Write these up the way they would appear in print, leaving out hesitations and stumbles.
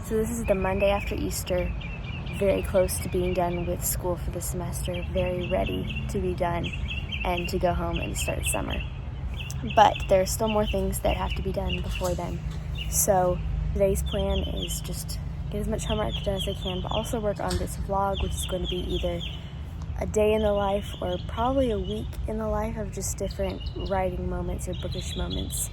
So this is the Monday after Easter, very close to being done with school for the semester, very ready to be done and to go home and start summer. But there are still more things that have to be done before then. So today's plan is just get as much homework done as I can, but also work on this vlog, which is going to be either a day in the life or probably a week in the life of just different writing moments or bookish moments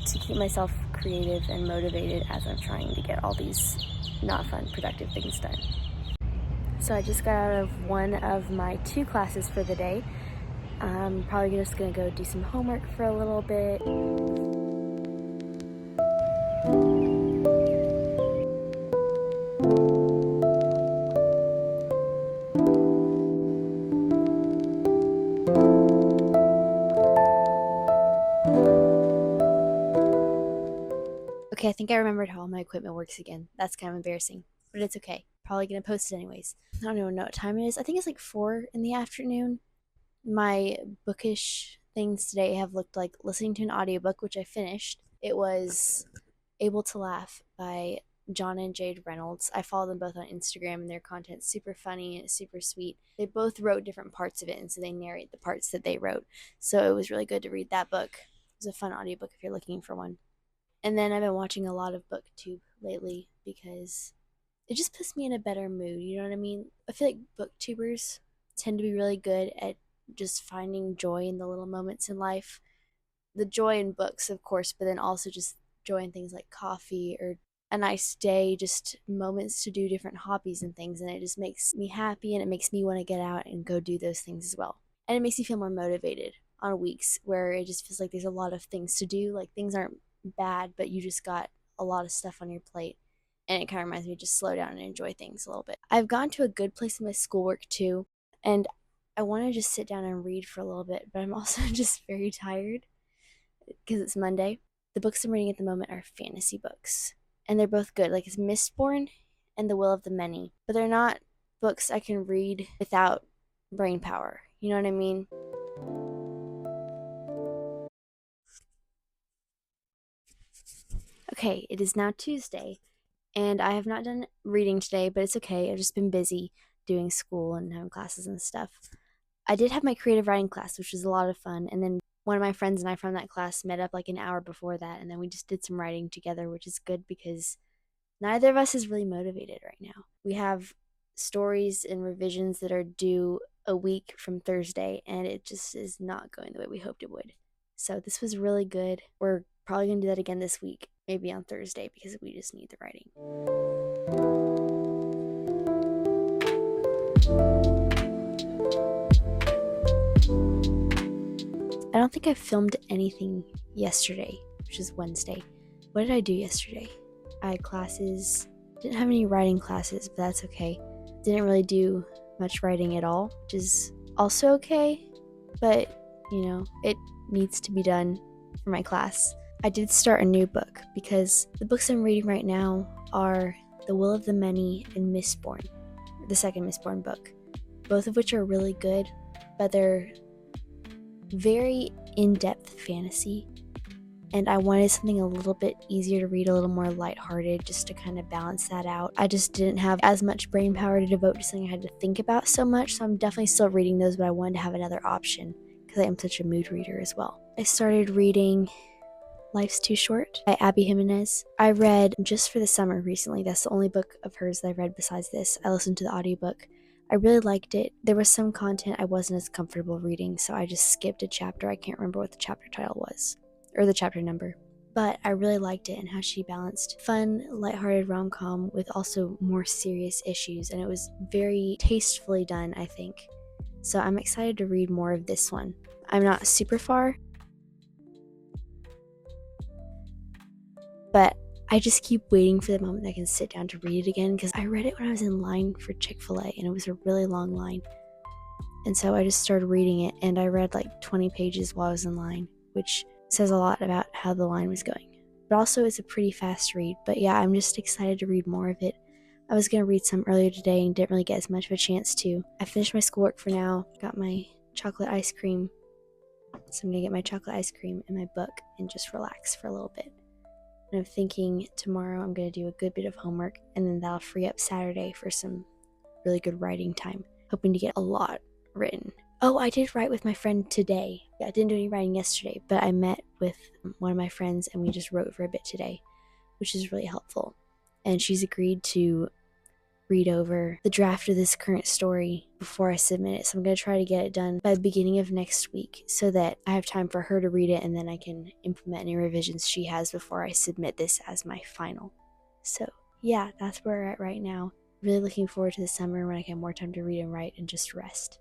to keep myself creative and motivated as I'm trying to get all these not fun, productive things done. So I just got out of one of my 2 classes for the day. I'm probably just gonna go do some homework for a little bit. Okay, I think I remembered how all my equipment works again. That's kind of embarrassing, but it's okay. Probably gonna post it anyways. I don't even know what time it is. I think it's like 4 in the afternoon. My bookish things today have looked like listening to an audiobook, which I finished. It was Able to Laugh by John and Jade Reynolds. I follow them both on Instagram, and their content's super funny and super sweet. They both wrote different parts of it, and so they narrate the parts that they wrote. So it was really good to read that book. It was a fun audiobook if you're looking for one. And then I've been watching a lot of BookTube lately because it just puts me in a better mood. You know what I mean? I feel like booktubers tend to be really good at just finding joy in the little moments in life. The joy in books, of course, but then also just joy in things like coffee or a nice day, just moments to do different hobbies and things. And it just makes me happy, and it makes me want to get out and go do those things as well. And it makes me feel more motivated on weeks where it just feels like there's a lot of things to do. Like things aren't bad, but you just got a lot of stuff on your plate. And it kind of reminds me to just slow down and enjoy things a little bit. I've gotten to a good place in my schoolwork too, and I want to just sit down and read for a little bit, but I'm also just very tired because it's Monday. The books I'm reading at the moment are fantasy books, and they're both good. Like it's Mistborn and The Will of the Many, but they're not books I can read without brain power. You know what I mean? Okay, it is now Tuesday, and I have not done reading today, but it's okay. I've just been busy doing school and having classes and stuff. I did have my creative writing class, which was a lot of fun, and then one of my friends and I from that class met up like an hour before that, and then we just did some writing together, which is good because neither of us is really motivated right now. We have stories and revisions that are due a week from Thursday, and it just is not going the way we hoped it would. So this was really good. We're probably going to do that again this week, maybe on Thursday, because we just need the writing. I don't think I filmed anything yesterday, which is Wednesday. What did I do yesterday? I had classes. Didn't have any writing classes, but that's okay. Didn't really do much writing at all, which is also okay, but you know, it needs to be done for my class. I did start a new book because the books I'm reading right now are The Will of the Many and Mistborn, the second Mistborn book, both of which are really good, but they're very in-depth fantasy, and I wanted something a little bit easier to read, a little more lighthearted, just to kind of balance that out. I just didn't have as much brain power to devote to something I had to think about so much, so I'm definitely still reading those, but I wanted to have another option because I am such a mood reader as well. I started reading Life's Too Short by Abby Jimenez. I read Just for the Summer recently. That's the only book of hers that I've read besides this. I listened to the audiobook. I really liked it. There was some content I wasn't as comfortable reading, so I just skipped a chapter. I can't remember what the chapter title was, or the chapter number. But I really liked it and how she balanced fun, lighthearted rom-com with also more serious issues, and it was very tastefully done, I think. So I'm excited to read more of this one. I'm not super far, but I just keep waiting for the moment I can sit down to read it again, because I read it when I was in line for Chick-fil-A, and it was a really long line. And so I just started reading it, and I read like 20 pages while I was in line, which says a lot about how the line was going. But also it's a pretty fast read. But yeah, I'm just excited to read more of it. I was going to read some earlier today and didn't really get as much of a chance to. I finished my schoolwork for now, got my chocolate ice cream. So I'm going to get my chocolate ice cream and my book and just relax for a little bit. And I'm thinking tomorrow I'm going to do a good bit of homework, and then that'll free up Saturday for some really good writing time. Hoping to get a lot written. Oh, I did write with my friend today. Yeah, I didn't do any writing yesterday, but I met with one of my friends and we just wrote for a bit today, which is really helpful. And she's agreed to read over the draft of this current story before I submit it. So I'm going to try to get it done by the beginning of next week so that I have time for her to read it and then I can implement any revisions she has before I submit this as my final. So yeah, that's where we're at right now. Really looking forward to the summer when I get more time to read and write and just rest.